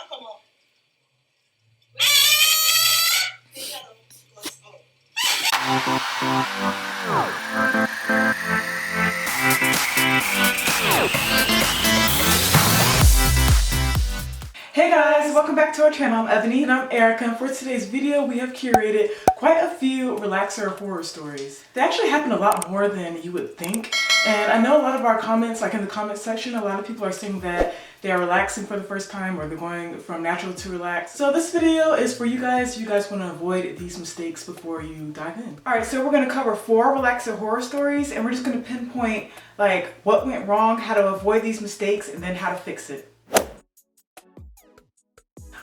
Hey guys, welcome back to our channel. I'm Ebony and I'm Erica, and for today's video we have curated quite a few relaxer horror stories. They actually happen a lot more than you would think, and I know a lot of our comments, like in the comment section, a lot of people are saying that they are relaxing for the first time or they're going from natural to relaxed. So this video is for you guys. You guys want to avoid these mistakes before you dive in. Alright, so we're going to cover 4 relaxer horror stories, and we're just going to pinpoint like what went wrong, how to avoid these mistakes, and then how to fix it.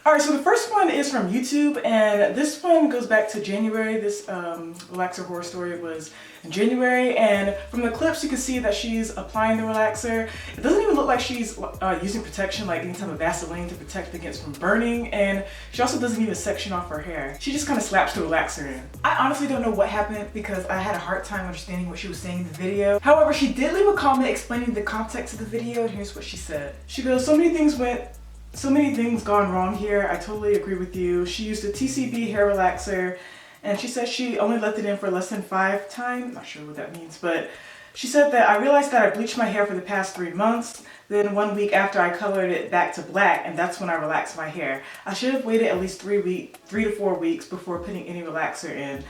Alright, so the first one is from YouTube, and this one goes back to January. This relaxer horror story was in January, and from the clips you can see that she's applying the relaxer. It doesn't even look like she's using protection, like any type of Vaseline to protect against from burning, and she also doesn't even section off her hair. She just kind of slaps the relaxer in. I honestly don't know what happened because I had a hard time understanding what she was saying in the video. However, she did leave a comment explaining the context of the video, and here's what she said. She goes, so many things gone wrong here. I totally agree with you. She used a TCB hair relaxer, and she said she only left it in for less than 5 times. Not sure what that means, but she said that I realized that I bleached my hair for the past 3 months. Then 1 week after I colored it back to black, and that's when I relaxed my hair. I should have waited at least 3 to 4 weeks before putting any relaxer in.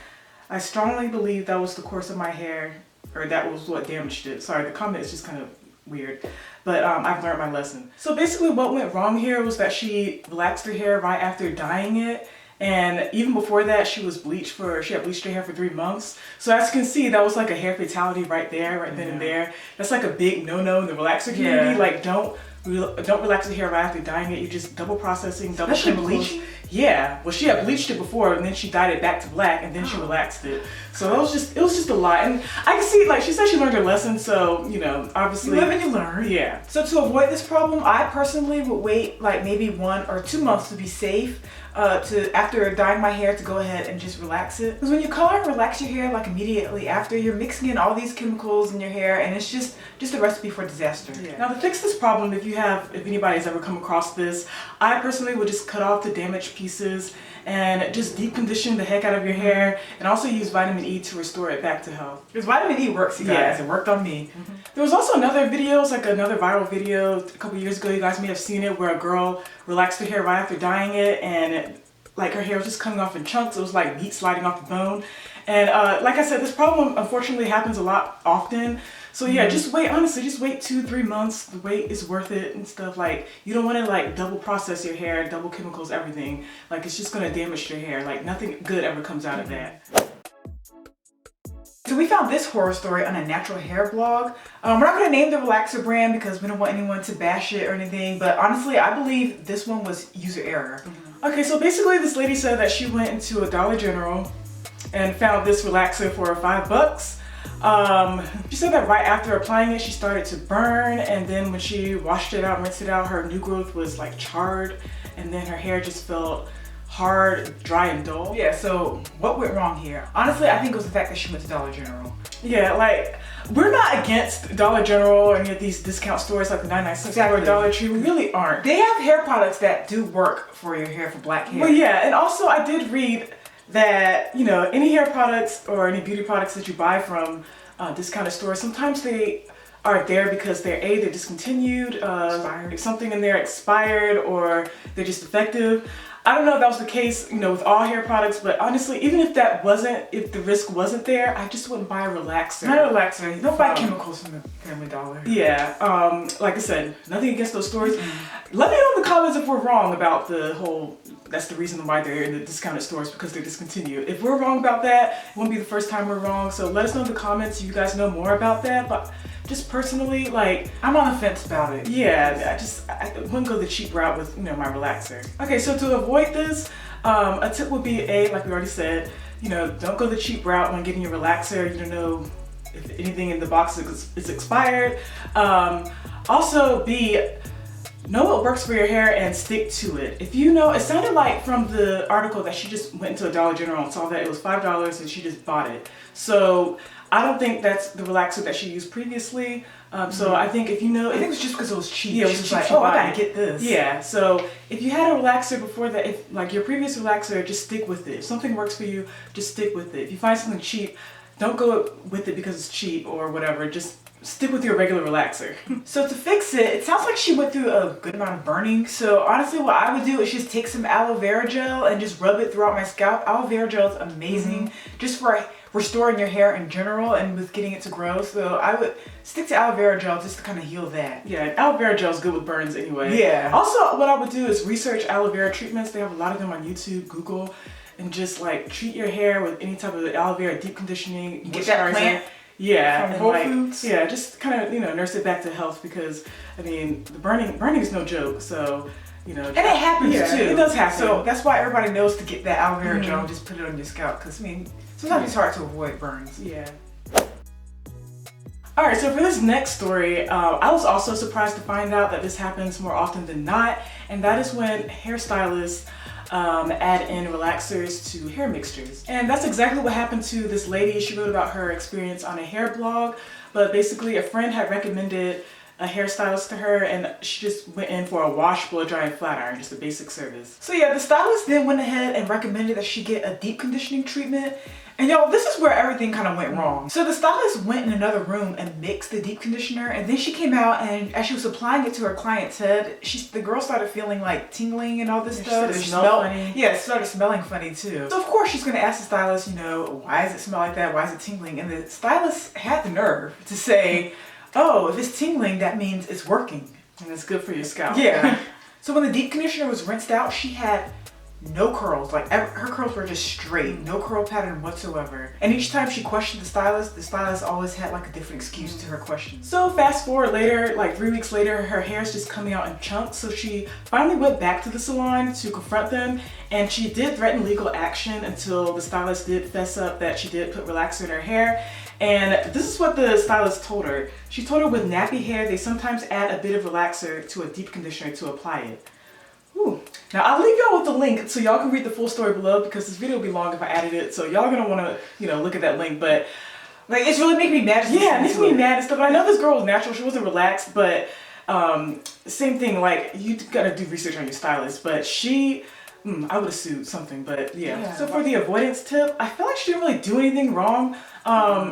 I strongly believe that was the course of my hair, or that was what damaged it. Sorry, the comment is just kind of weird, but I've learned my lesson. So basically what went wrong here was that she relaxed her hair right after dyeing it, and even before that she had bleached her hair for 3 months. So as you can see, that was like a hair fatality right there, right then and there. That's like a big no-no in the relaxer community. Like don't relax your hair right after dyeing it. You're just double processing, double chemicals. Yeah, well she had bleached it before and then she dyed it back to black and then she relaxed it. So it was just a lot, and I can see, like, she said she learned her lesson, so you know, obviously you live and you learn. Yeah. So to avoid this problem, I personally would wait like maybe 1 or 2 months to be safe. After dyeing my hair, to go ahead and just relax it. Because when you color and relax your hair like immediately after, you're mixing in all these chemicals in your hair, and it's just a recipe for disaster. Yeah. Now to fix this problem, if anybody's ever come across this, I personally would just cut off the damaged pieces and just deep condition the heck out of your hair, and also use vitamin E to restore it back to health. Because vitamin E works, you guys. Yeah. It worked on me. There was also another video, like another viral video a couple years ago, you guys may have seen it, where a girl relaxed her hair right after dyeing it, and like her hair was just coming off in chunks. It was like meat sliding off the bone. And like I said, this problem unfortunately happens a lot often. So yeah, just wait, honestly, just wait 2-3 months. The wait is worth it and stuff. Like, you don't want to like double process your hair, double chemicals, everything. Like, it's just going to damage your hair. Like, nothing good ever comes out of that. So we found this horror story on a natural hair blog. We're not going to name the relaxer brand because we don't want anyone to bash it or anything, but honestly, I believe this one was user error. Okay, so basically this lady said that she went into a Dollar General and found this relaxer for $5. She said that right after applying it, she started to burn, and then when she washed it out, rinsed it out, her new growth was like charred, and then her hair just felt hard, dry, and dull. Yeah, so what went wrong here? Honestly, I think it was the fact that she went to Dollar General. Yeah, like, we're not against Dollar General or any of these discount stores like the 99 cent store or Dollar Tree. We really aren't. They have hair products that do work for your hair, for black hair. Well, yeah, and also I did read that, you know, any hair products or any beauty products that you buy from discounted stores, sometimes they are there because they're discontinued, something in there expired, or they're just defective. I don't know if that was the case, you know, with all hair products, but honestly, even if if the risk wasn't there, I just wouldn't buy a relaxer. Not a relaxer. Don't buy chemicals from the Family Dollar. Yeah, like I said, nothing against those stores. Let me know in the comments if we're wrong about the whole, that's the reason why they're in the discounted stores, because they're discontinued. If we're wrong about that, it won't be the first time we're wrong, so let us know in the comments if you guys know more about that. But just personally, like, I'm on the fence about it. Yeah, I wouldn't go the cheap route with, you know, my relaxer. Okay, so to avoid this, a tip would be like we already said, you know, don't go the cheap route when getting your relaxer. You don't know if anything in the box is expired. Also, know what works for your hair and stick to it. If you know, it sounded like from the article that she just went into a Dollar General and saw that it was $5 and she just bought it. So I don't think that's the relaxer that she used previously. So I think if you know, I think it was just because it was cheap. Yeah, it was she was cheap, like, she oh, I bought gotta it. get this. Yeah, so if you had a relaxer before that, if like your previous relaxer, just stick with it. If something works for you, just stick with it. If you find something cheap, don't go with it because it's cheap or whatever. Just stick with your regular relaxer. So to fix it, it sounds like she went through a good amount of burning. So honestly, what I would do is just take some aloe vera gel and just rub it throughout my scalp. Aloe vera gel is amazing just for restoring your hair in general and with getting it to grow. So I would stick to aloe vera gel just to kind of heal that. Yeah, aloe vera gel is good with burns anyway. Yeah. Also, what I would do is research aloe vera treatments. They have a lot of them on YouTube, Google, and just like treat your hair with any type of aloe vera deep conditioning. Get that plant. Yeah, from and Whole like, Foods. yeah, just kind of, you know, nurse it back to health because, I mean, the burning is no joke. So, you know, And it happens too. It does happen. So that's why everybody knows to get that aloe vera gel and just put it on your scalp. Because I mean, sometimes it's hard to avoid burns. Yeah. All right, so for this next story, I was also surprised to find out that this happens more often than not, and that is when hairstylists add in relaxers to hair mixtures. And that's exactly what happened to this lady. She wrote about her experience on a hair blog, but basically a friend had recommended a hairstylist to her and she just went in for a wash, blow dry, and flat iron, just a basic service. So yeah, the stylist then went ahead and recommended that she get a deep conditioning treatment. And y'all, this is where everything kind of went wrong. So the stylist went in another room and mixed the deep conditioner, and then she came out and as she was applying it to her client's head, the girl started feeling like tingling and all this stuff. It smelled funny. Yeah, it started smelling funny too. So of course she's gonna ask the stylist, you know, why does it smell like that? Why is it tingling? And the stylist had the nerve to say, oh, if it's tingling, that means it's working. And it's good for your scalp. Yeah. So when the deep conditioner was rinsed out, she had no curls. Like her curls were just straight, no curl pattern whatsoever. And each time she questioned the stylist always had like a different excuse to her questions. So fast forward later, like 3 weeks later, her hair's just coming out in chunks. So she finally went back to the salon to confront them, and she did threaten legal action until the stylist did fess up that she did put relaxer in her hair. And this is what the stylist told her. She told her with nappy hair, they sometimes add a bit of relaxer to a deep conditioner to apply it. Ooh. Now I'll leave y'all with the link so y'all can read the full story below because this video would be long if I added it. So y'all gonna wanna, you know, look at that link. But like, it's really making me mad. Yeah, it makes me mad and stuff. I know this girl was natural, she wasn't relaxed, but same thing, like you gotta do research on your stylist, but she, I would have sued something, but yeah. So for the avoidance tip, I feel like she didn't really do anything wrong.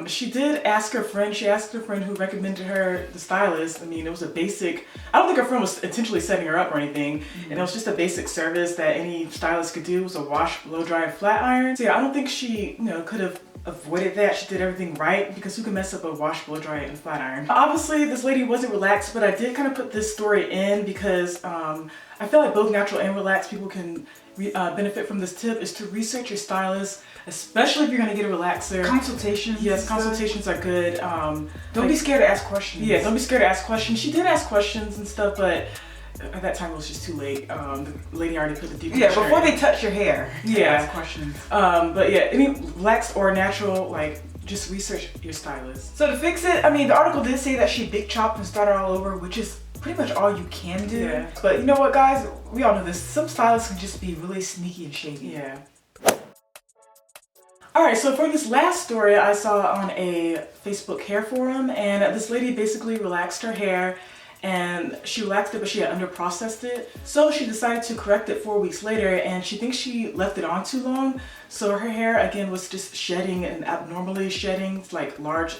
She did ask her friend, who recommended her the stylist. I mean, it was a basic, I don't think her friend was intentionally setting her up or anything. And it was just a basic service that any stylist could do. It was a wash, blow dry, and flat iron. So yeah, I don't think she, you know, could have avoided that. She did everything right because who can mess up a wash, blow dry, and flat iron? Obviously, this lady wasn't relaxed, but I did kind of put this story in because I feel like both natural and relaxed people can benefit from this tip is to research your stylist, especially if you're going to get a relaxer. Consultations. Yes, consultations are good. Don't be scared to ask questions. Yeah, don't be scared to ask questions. She did ask questions and stuff, but at that time it was just too late. The lady already put the deep conditioner before in. they touch your hair. Yeah. Ask questions. But yeah, any relaxed or natural, like, just research your stylist. So to fix it, I mean, the article did say that she big chopped and started all over, which is pretty much all you can do. Yeah. But you know what, guys? We all know this. Some stylists can just be really sneaky and shady. Yeah. Alright, so for this last story I saw on a Facebook hair forum, and this lady basically relaxed her hair, and she relaxed it but she had underprocessed it. So she decided to correct it 4 weeks later, and she thinks she left it on too long. So her hair again was just shedding and abnormally shedding, like large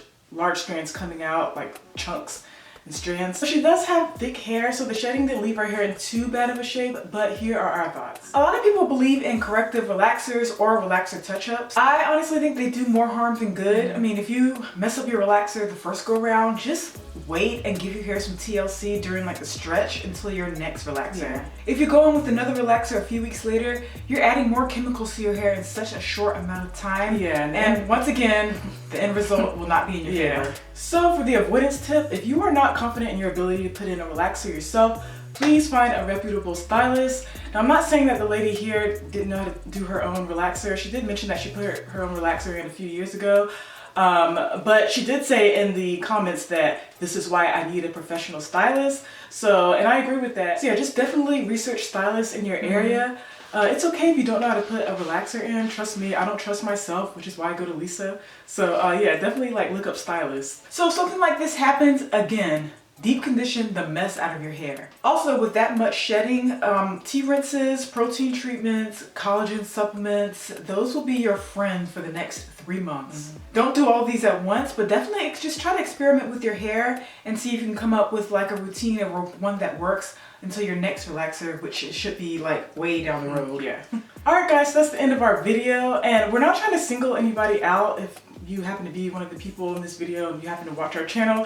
strands coming out, like chunks and strands. So she does have thick hair, so the shedding didn't leave her hair in too bad of a shape, but here are our thoughts. A lot of people believe in corrective relaxers or relaxer touch-ups. I honestly think they do more harm than good. I mean, if you mess up your relaxer the first go around, just wait and give your hair some TLC during like a stretch until your next relaxer. Yeah. If you go in with another relaxer a few weeks later, you're adding more chemicals to your hair in such a short amount of time. Yeah, and once again, the end result will not be in your favor. So for the avoidance tip, if you are not confident in your ability to put in a relaxer yourself, please find a reputable stylist. Now I'm not saying that the lady here didn't know how to do her own relaxer. She did mention that she put her own relaxer in a few years ago. But she did say in the comments that this is why I need a professional stylist. So, and I agree with that. So yeah, just definitely research stylists in your area. It's okay if you don't know how to put a relaxer in. Trust me, I don't trust myself, which is why I go to Lisa. So yeah, definitely like look up stylists. So if something like this happens again, deep condition the mess out of your hair. Also, with that much shedding, tea rinses, protein treatments, collagen supplements, those will be your friend for the next 3 months. Don't do all these at once, but definitely just try to experiment with your hair and see if you can come up with like a routine or one that works until your next relaxer, which should be like way down the road. Yeah. Alright guys, so that's the end of our video, and we're not trying to single anybody out. If you happen to be one of the people in this video and you happen to watch our channel,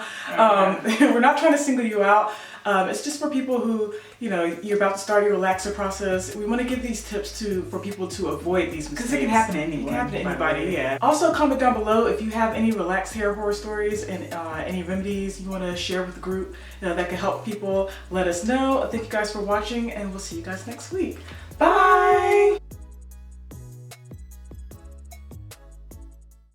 we're not trying to single you out. It's just for people who, you know, you're about to start your relaxer process. We want to give these tips for people to avoid these mistakes. Because it can happen to anyone. It can happen to anybody, yeah. Also comment down below if you have any relaxed hair horror stories and any remedies you want to share with the group, you know, that can help people. Let us know. Thank you guys for watching, and we'll see you guys next week. Bye!